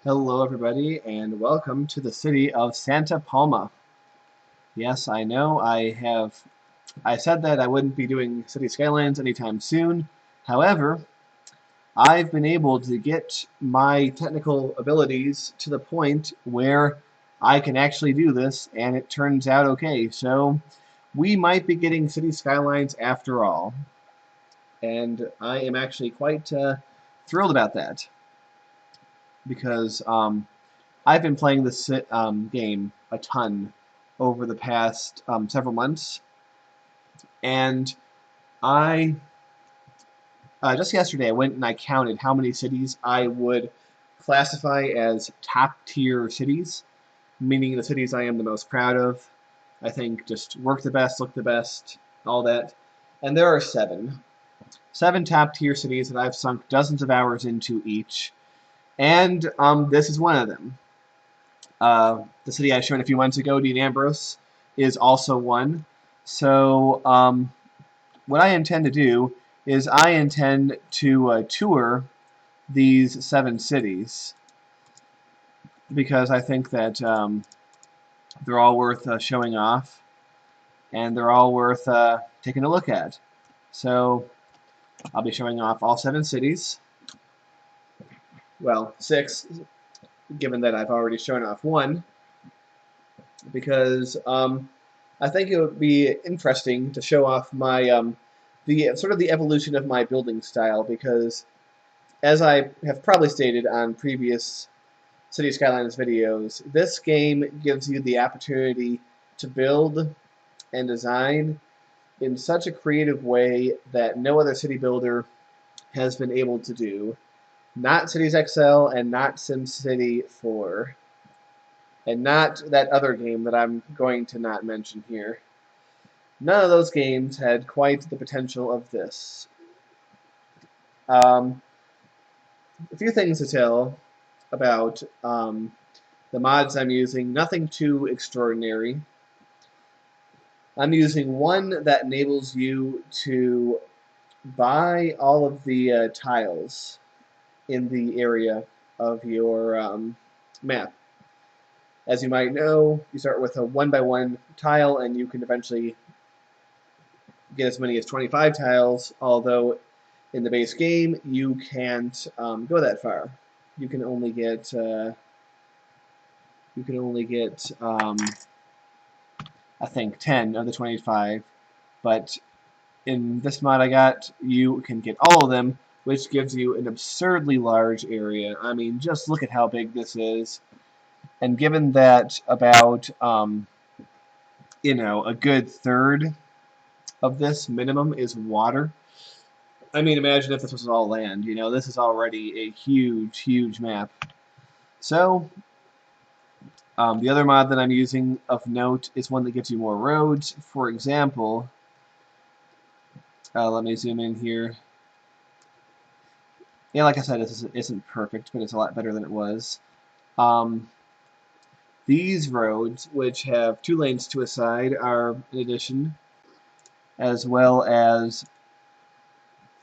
Hello everybody and welcome to the city of Santa Palma. Yes, I know I said that I wouldn't be doing City Skylines anytime soon. However, I've been able to get my technical abilities to the point where I can actually do this and it turns out okay. So we might be getting City Skylines after all. And I am actually quite thrilled about that because I've been playing this game a ton over the past several months, and I just yesterday I went and I counted how many cities I would classify as top tier cities, meaning the cities I am the most proud of. I think just work the best, look the best, all that. And there are seven top tier cities that I've sunk dozens of hours into each, and this is one of them. The city I showed a few months ago, Dean Ambrose, is also one. So what I intend to do is I intend to tour these seven cities because I think that they're all worth showing off and they're all worth taking a look at. So I'll be showing off all seven cities. Well, six, given that I've already shown off one, because I think it would be interesting to show off my the sort of the evolution of my building style because as I have probably stated on previous City Skylines videos, this game gives you the opportunity to build and design in such a creative way that no other city builder has been able to do. Not Cities XL and not SimCity 4. And not that other game that I'm going to not mention here. None of those games had quite the potential of this. Um, a few things to tell about the mods I'm using. Nothing too extraordinary. I'm using one that enables you to buy all of the tiles in the area of your map. As you might know, you start with a 1x1 tile and you can eventually get as many as 25 tiles, although in the base game you can't go that far. You can only get I think 10 of the 25, but in this mod I got, you can get all of them, which gives you an absurdly large area. I mean, just look at how big this is. And given that about a good third of this minimum is water, I mean, imagine if this was all land. This is already a huge, huge map. So, the other mod that I'm using of note is one that gives you more roads. For example, let me zoom in here. Yeah, like I said, this isn't perfect, but it's a lot better than it was. These roads, which have 2 lanes to a side, are an addition, as well as,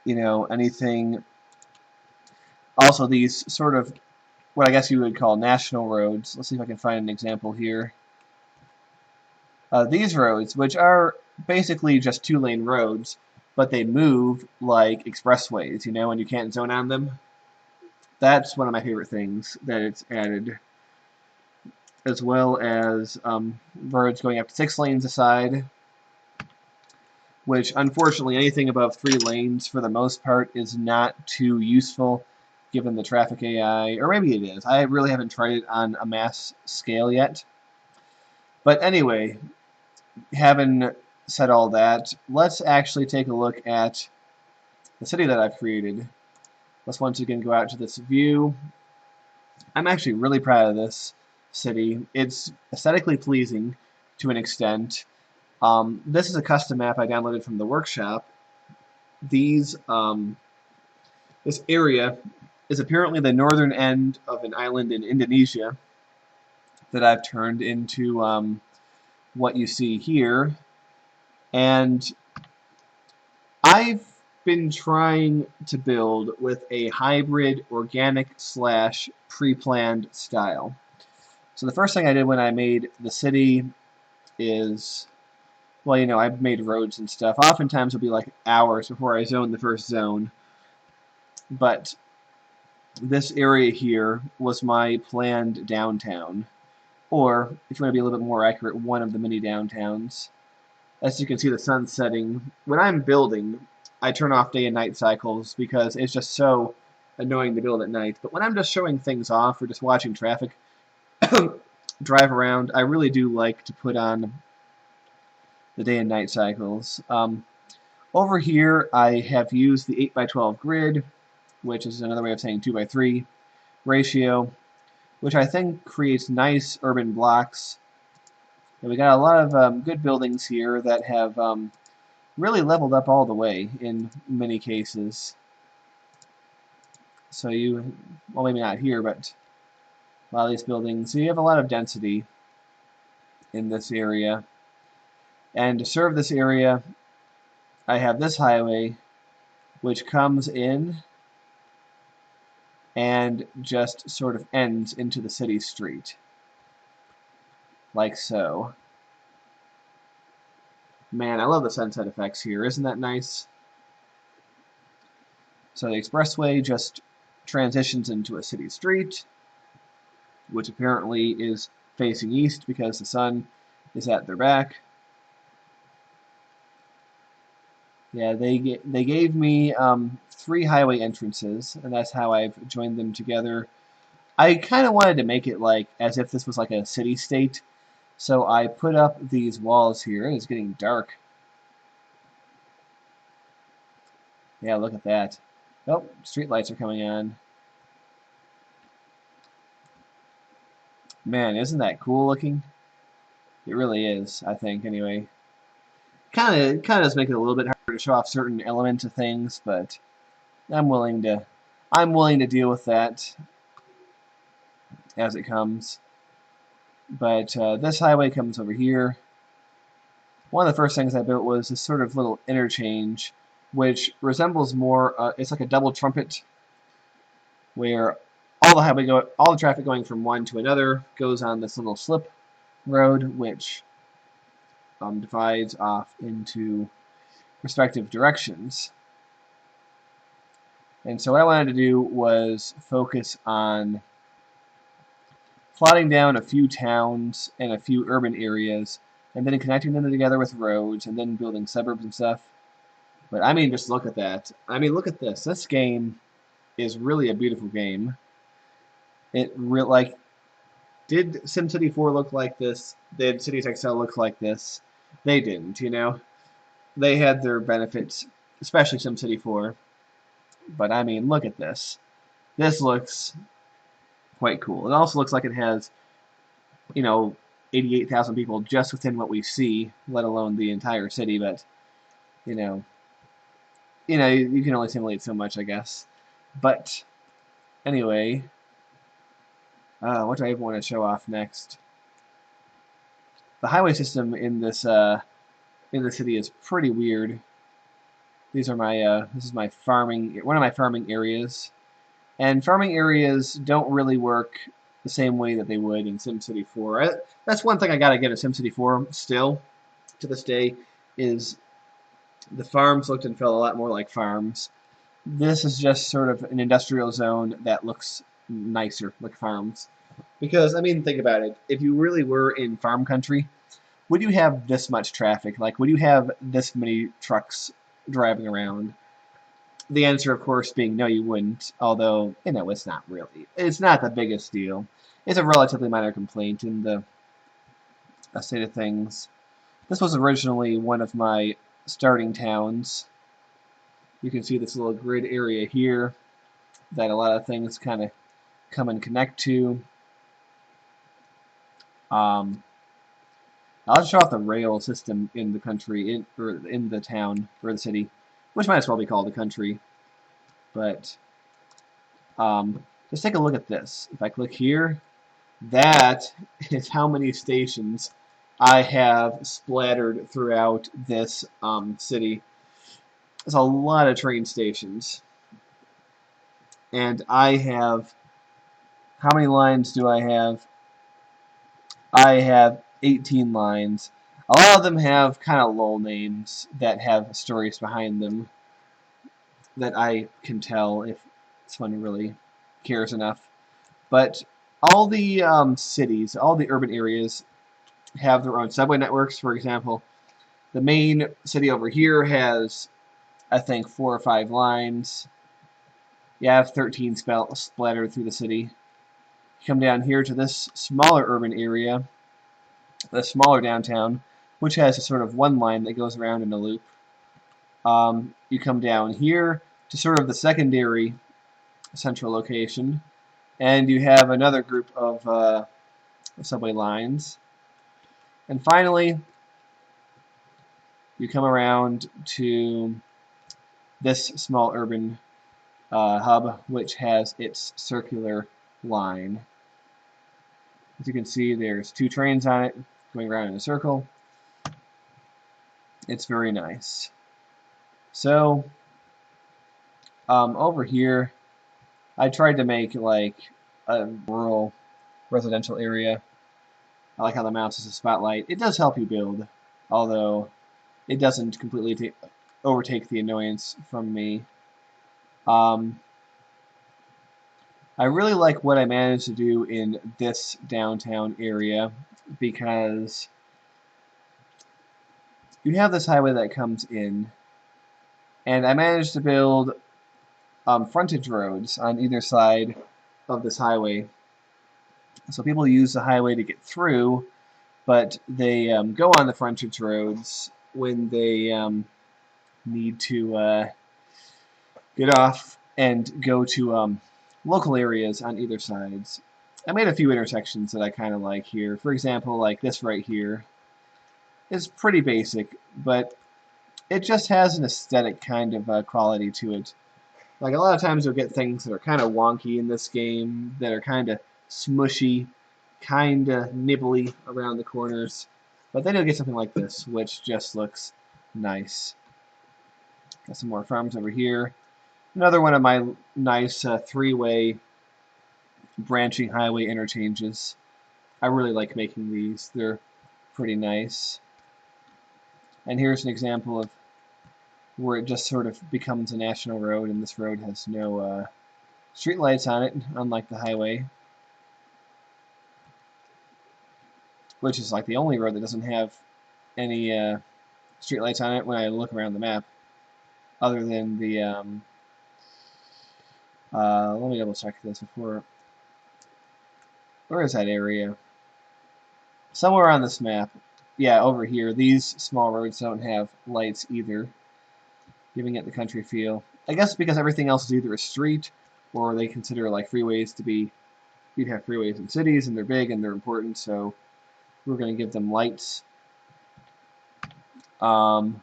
anything. Also, these sort of what I guess you would call national roads. Let's see if I can find an example here. These roads, which are basically just 2-lane roads, but they move like expressways, and you can't zone on them. That's one of my favorite things that it's added, as well as roads going up to 6 lanes a side, which unfortunately anything above 3 lanes for the most part is not too useful given the traffic AI, or maybe it is. I really haven't tried it on a mass scale yet. But anyway, having said all that, let's actually take a look at the city that I've created. Let's once again go out to this view. I'm actually really proud of this city. It's aesthetically pleasing to an extent. This is a custom map I downloaded from the workshop. This area is apparently the northern end of an island in Indonesia that I've turned into what you see here. And I've been trying to build with a hybrid organic slash pre-planned style. So the first thing I did when I made the city is, well, you know, I made roads and stuff. Oftentimes it'll be like hours before I zone the first zone. But this area here was my planned downtown. Or, if you want to be a little bit more accurate, one of the mini downtowns. As you can see, the sun's setting. When I'm building, I turn off day and night cycles because it's just so annoying to build at night. But when I'm just showing things off or just watching traffic drive around, I really do like to put on the day and night cycles. Over here, I have used the 8x12 grid, which is another way of saying 2x3 ratio, which I think creates nice urban blocks. And we got a lot of good buildings here that have really leveled up all the way in many cases. So you, well, maybe not here, but a lot of these buildings, so you have a lot of density in this area. And to serve this area, I have this highway, which comes in and just sort of ends into the city street, like so. Man, I love the sunset effects here. Isn't that nice? So the expressway just transitions into a city street, which apparently is facing east because the sun is at their back. Yeah, they gave me 3 highway entrances, and that's how I've joined them together. I kind of wanted to make it like as if this was like a city-state, so I put up these walls here. It's getting dark. Yeah, look at that. Oh, street lights are coming on. Man, isn't that cool looking? It really is, I think, anyway. Kind of does make it a little bit harder to show off certain elements of things, but I'm willing to deal with that as it comes. But this highway comes over here. One of the first things I built was this sort of little interchange, which resembles more. It's like a double trumpet, where all the traffic going from one to another goes on this little slip road, which divides off into respective directions. And so what I wanted to do was focus on plotting down a few towns and a few urban areas, and then connecting them together with roads, and then building suburbs and stuff. But I mean, just look at that. I mean, look at this. This game is really a beautiful game. Like, did SimCity 4 look like this? Did Cities XL look like this? They didn't, you know? They had their benefits, especially SimCity 4. But I mean, look at this. This looks quite cool. It also looks like it has, you know, 88,000 people just within what we see, let alone the entire city. But you know, you can only simulate so much, I guess. But anyway, what do I even want to show off next? The highway system in the city is pretty weird. These are my this is my one of my farming areas. And farming areas don't really work the same way that they would in SimCity 4. That's one thing I gotta give at SimCity 4 still, to this day, is the farms looked and felt a lot more like farms. This is just sort of an industrial zone that looks nicer, like farms. Because, I mean, think about it. If you really were in farm country, would you have this much traffic? Like, would you have this many trucks driving around? The answer, of course, being no, you wouldn't. Although, you know, it's not the biggest deal. It's a relatively minor complaint in the state of things. This was originally one of my starting towns. You can see this little grid area here that a lot of things kind of come and connect to. I'll just show off the rail system in the country, in the town, or the city, which might as well be called the country. But just take a look at this. If I click here, that is how many stations I have splattered throughout this city. There's a lot of train stations. And I have, how many lines do I have? I have 18 lines. A lot of them have kind of lull names that have stories behind them that I can tell if someone really cares enough. But all the cities, all the urban areas have their own subway networks. For example, the main city over here has, I think, 4 or 5 lines. You have 13 splattered through the city. You come down here to this smaller urban area, the smaller downtown, which has a sort of one line that goes around in a loop. You come down here to sort of the secondary central location, and you have another group of subway lines. And finally, you come around to this small urban hub, which has its circular line. As you can see, there's 2 trains on it going around in a circle. It's very nice. So, over here, I tried to make like a rural residential area. I like how the mouse is a spotlight. It does help you build, although it doesn't completely overtake the annoyance from me. I really like what I managed to do in this downtown area because you have this highway that comes in, and I managed to build frontage roads on either side of this highway. So people use the highway to get through, but they go on the frontage roads when they need to get off and go to local areas on either sides. I made a few intersections that I kind of like here. For example, like this right here is pretty basic, but it just has an aesthetic kind of quality to it. Like a lot of times you'll get things that are kind of wonky in this game, that are kind of smushy, kind of nibbly around the corners. But then you'll get something like this, which just looks nice. Got some more farms over here. Another one of my nice 3-way branching highway interchanges. I really like making these. They're pretty nice. And here's an example of where it just sort of becomes a national road, and this road has no street lights on it, unlike the highway, which is like the only road that doesn't have any street lights on it when I look around the map, other than the let me double check this before. Where is that area? Somewhere on this map. Yeah, over here. These small roads don't have lights either, giving it the country feel. I guess because everything else is either a street or they consider like freeways to be. You'd have freeways in cities, and they're big and they're important, so we're going to give them lights. But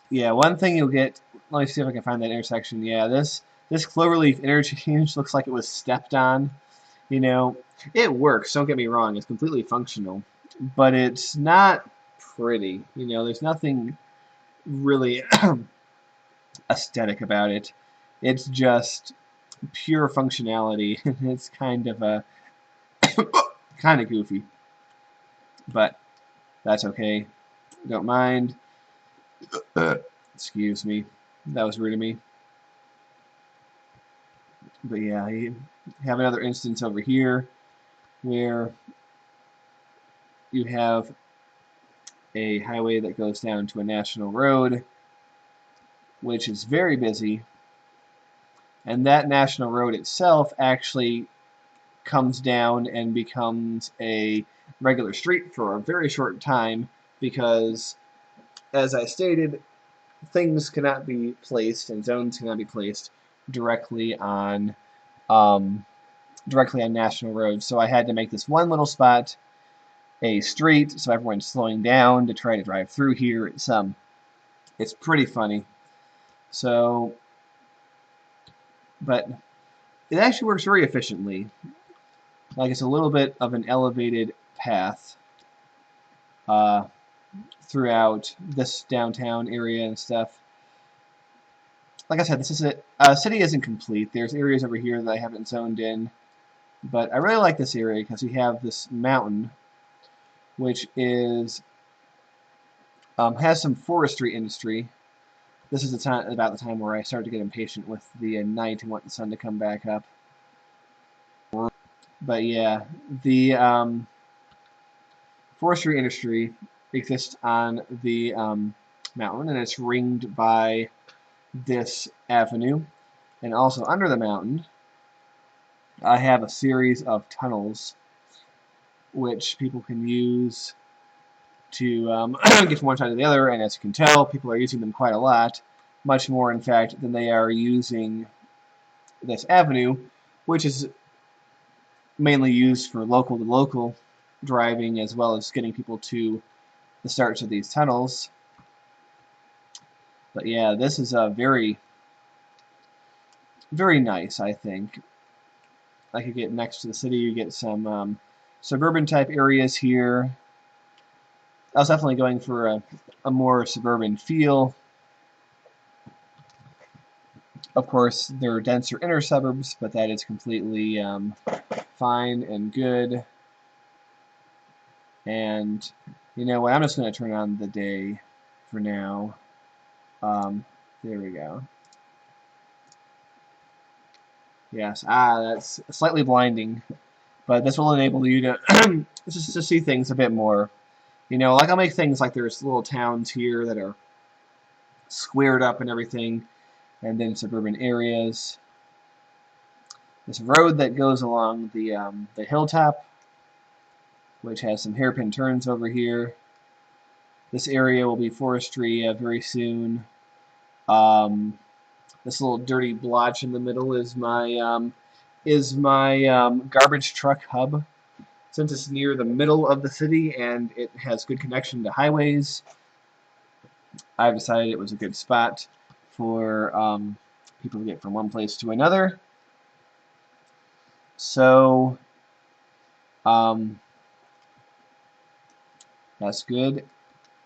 yeah, one thing you'll get. Let me see if I can find that intersection. Yeah, this Cloverleaf Interchange looks like it was stepped on. You know, it works. Don't get me wrong; it's completely functional, but it's not pretty. You know, there's nothing really aesthetic about it. It's just pure functionality. It's kind of a kind of goofy, but that's okay. Don't mind. Excuse me. That was rude of me. But yeah, you have another instance over here where you have a highway that goes down to a national road, which is very busy, and that national road itself actually comes down and becomes a regular street for a very short time because, as I stated, things cannot be placed and zones cannot be placed directly on national roads. So I had to make this one little spot a street, so everyone's slowing down to try to drive through here. It's pretty funny. So, but it actually works very efficiently. Like it's a little bit of an elevated path. throughout this downtown area and stuff. Like I said, this is city isn't complete. There's areas over here that I haven't zoned in, but I really like this area because we have this mountain, which is has some forestry industry. This is about the time where I start to get impatient with the night and want the sun to come back up. But yeah, the forestry industry exists on the mountain, and it's ringed by this avenue. And also under the mountain, I have a series of tunnels which people can use to get from one side to the other, and as you can tell, people are using them quite a lot, much more in fact than they are using this avenue, which is mainly used for local-to-local driving as well as getting people to the starts of these tunnels. But yeah, this is a very, very nice, I think. I could get next to the city, you get some suburban type areas here. I was definitely going for a more suburban feel. Of course, there are denser inner suburbs, but that is completely fine and good. And you know what? I'm just going to turn on the day for now. There we go. Yes, that's slightly blinding, but this will enable you to just to see things a bit more. You know, like I'll make things like there's little towns here that are squared up and everything, and then suburban areas. This road that goes along the hilltop, which has some hairpin turns over here. This area will be forestry very soon. This little dirty blotch in the middle is my garbage truck hub. Since it's near the middle of the city and it has good connection to highways, I've decided it was a good spot for people to get from one place to another. So that's good.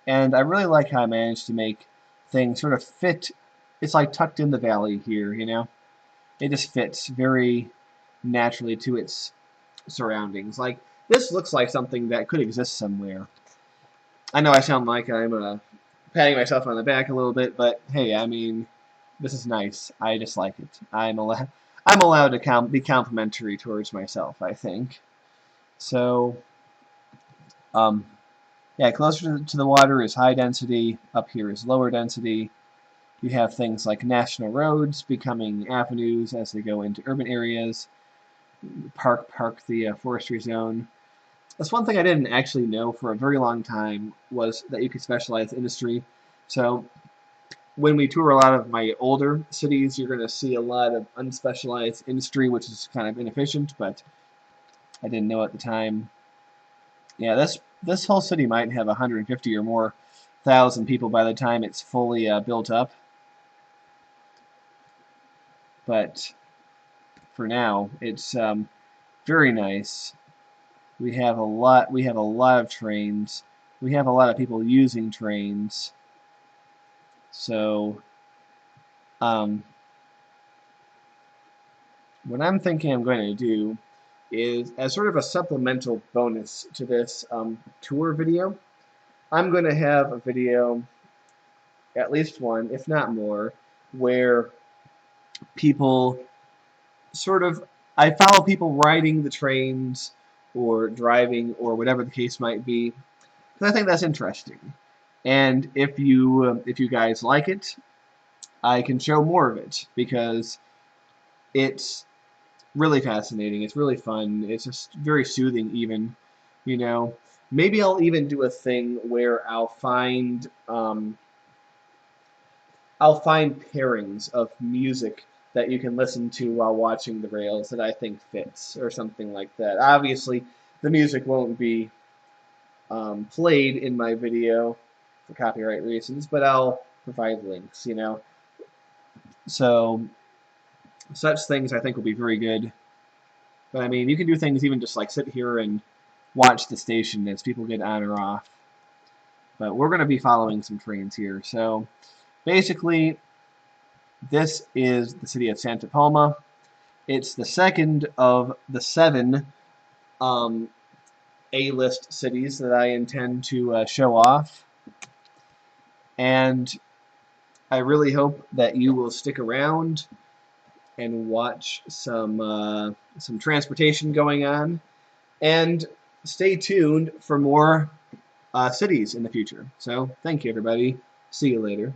And I really like how I managed to make things sort of fit. It's like tucked in the valley here, you know? It just fits very naturally to its surroundings. Like, this looks like something that could exist somewhere. I know I sound like I'm patting myself on the back a little bit, but hey, I mean, this is nice. I just like it. I'm allowed to be complimentary towards myself, I think. So, yeah, closer to the water is high density. Up here is lower density. You have things like national roads becoming avenues as they go into urban areas. Park the forestry zone. That's one thing I didn't actually know for a very long time, was that you could specialize in industry. So when we tour a lot of my older cities, you're going to see a lot of unspecialized industry, which is kind of inefficient, but I didn't know at the time. Yeah, this whole city might have 150 or more thousand people by the time it's fully built up. But for now, it's very nice. We have a lot of trains. We have a lot of people using trains. So what I'm thinking I'm going to do is, as sort of a supplemental bonus to this tour video, I'm going to have a video, at least one, if not more, where people I follow people riding the trains or driving or whatever the case might be, because I think that's interesting. And if you guys like it, I can show more of it, because it's really fascinating. It's really fun. It's just very soothing, even. You know, maybe I'll even do a thing where I'll find pairings of music that you can listen to while watching the rails that I think fits, or something like that. Obviously, the music won't be played in my video for copyright reasons, but I'll provide links, you know. So, such things I think will be very good. But I mean, you can do things even just like sit here and watch the station as people get on or off. but we're going to be following some trains here. So basically, this is the city of Santa Palma. It's the second of the 7 A-list cities that I intend to show off. And I really hope that you will stick around and watch some transportation going on. And stay tuned for more cities in the future. So thank you, everybody. See you later.